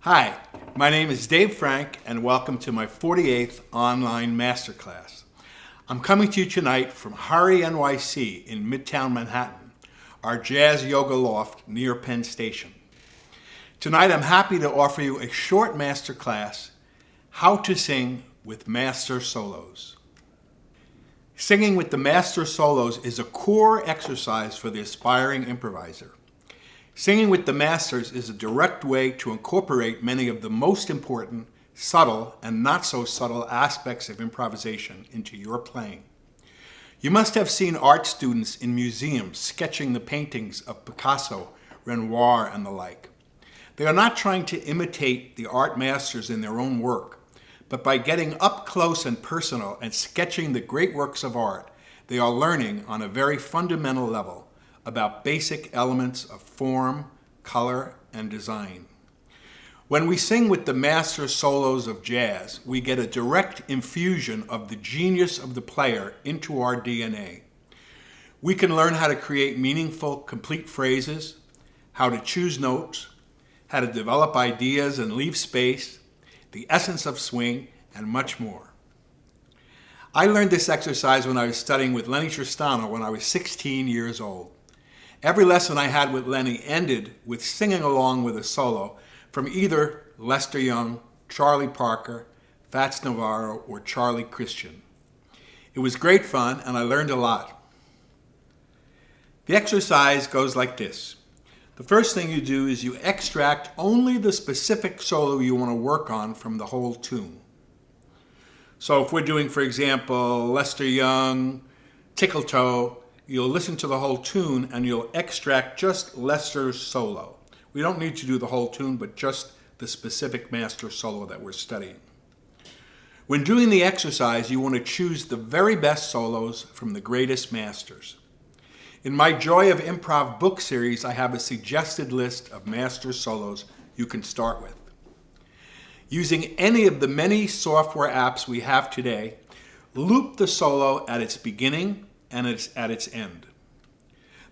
Hi, my name is Dave Frank and welcome to my 48th online masterclass. I'm coming to you tonight from Hari NYC in Midtown Manhattan, our jazz yoga loft near Penn Station. Tonight I'm happy to offer you a short masterclass, How to Sing with Master Solos. Singing with the master solos is a core exercise for the aspiring improviser. Singing with the masters is a direct way to incorporate many of the most important, subtle, and not so subtle aspects of improvisation into your playing. You must have seen art students in museums sketching the paintings of Picasso, Renoir, and the like. They are not trying to imitate the art masters in their own work, but by getting up close and personal and sketching the great works of art, they are learning on a very fundamental level about basic elements of form, color, and design. When we sing with the master solos of jazz, we get a direct infusion of the genius of the player into our DNA. We can learn how to create meaningful, complete phrases, how to choose notes, how to develop ideas and leave space, the essence of swing, and much more. I learned this exercise when I was studying with Lenny Tristano when I was 16 years old. Every lesson I had with Lenny ended with singing along with a solo from either Lester Young, Charlie Parker, Fats Navarro, or Charlie Christian. It was great fun and I learned a lot. The exercise goes like this. The first thing you do is you extract only the specific solo you want to work on from the whole tune. So if we're doing, for example, Lester Young, Tickle Toe, you'll listen to the whole tune and you'll extract just Lester's solo. We don't need to do the whole tune, but just the specific master solo that we're studying. When doing the exercise, you want to choose the very best solos from the greatest masters. In my Joy of Improv book series, I have a suggested list of master solos you can start with. Using any of the many software apps we have today, loop the solo at its beginning and at its end.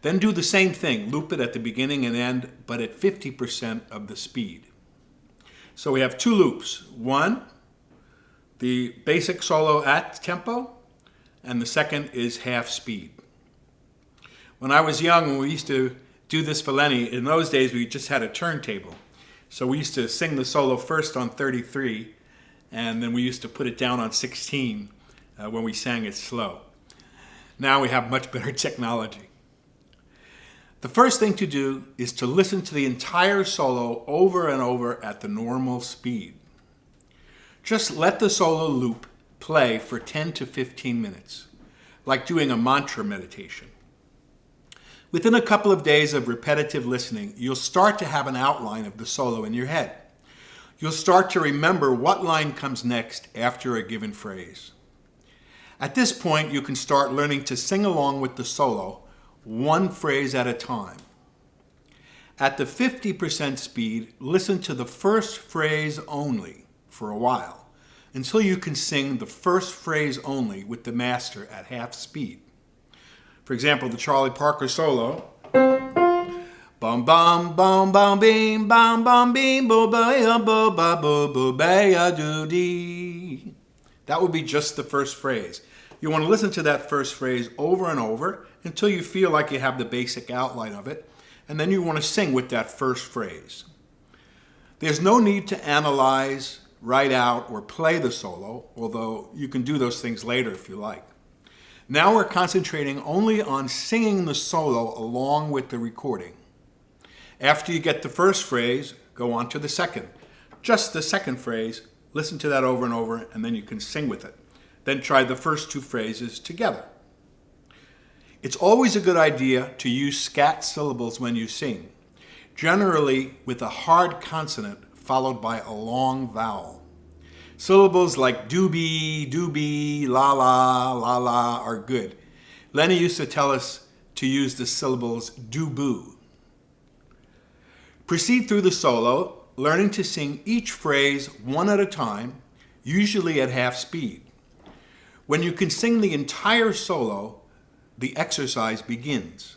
Then do the same thing, loop it at the beginning and end, but at 50% of the speed. So we have two loops. One, the basic solo at tempo, and the second is half speed. When I was young, when we used to do this for Lenny, in those days we just had a turntable. So we used to sing the solo first on 33, and then we used to put it down on 16 when we sang it slow. Now we have much better technology. The first thing to do is to listen to the entire solo over and over at the normal speed. Just let the solo loop play for 10 to 15 minutes, like doing a mantra meditation. Within a couple of days of repetitive listening, you'll start to have an outline of the solo in your head. You'll start to remember what line comes next after a given phrase. At this point, you can start learning to sing along with the solo, one phrase at a time. At the 50% speed, listen to the first phrase only for a while, until you can sing the first phrase only with the master at half speed. For example, the Charlie Parker solo. Bum bum bum bum beam bum bum beam bo ba bo ba bo bo ba do dee. That would be just the first phrase. You want to listen to that first phrase over and over until you feel like you have the basic outline of it, and then you want to sing with that first phrase. There's no need to analyze, write out, or play the solo, although you can do those things later if you like. Now we're concentrating only on singing the solo along with the recording. After you get the first phrase, go on to the second. Just the second phrase, listen to that over and over, and then you can sing with it. Then try the first two phrases together. It's always a good idea to use scat syllables when you sing, generally with a hard consonant followed by a long vowel. Syllables like doobie, doobie, la la, la la are good. Lenny used to tell us to use the syllables do-boo. Proceed through the solo, learning to sing each phrase one at a time, usually at half speed. When you can sing the entire solo, the exercise begins.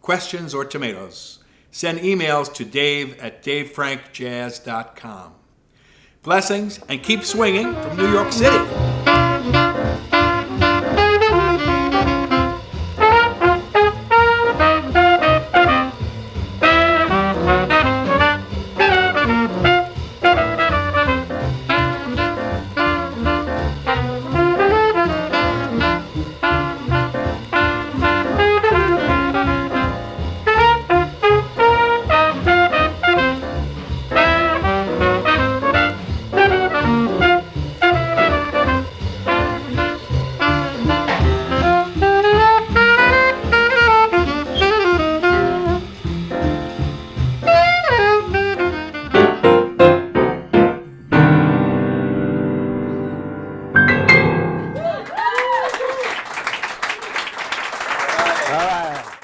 questions, or tomatoes, send emails to dave@davefrankjazz.com. Blessings, and keep swinging from New York City. All right.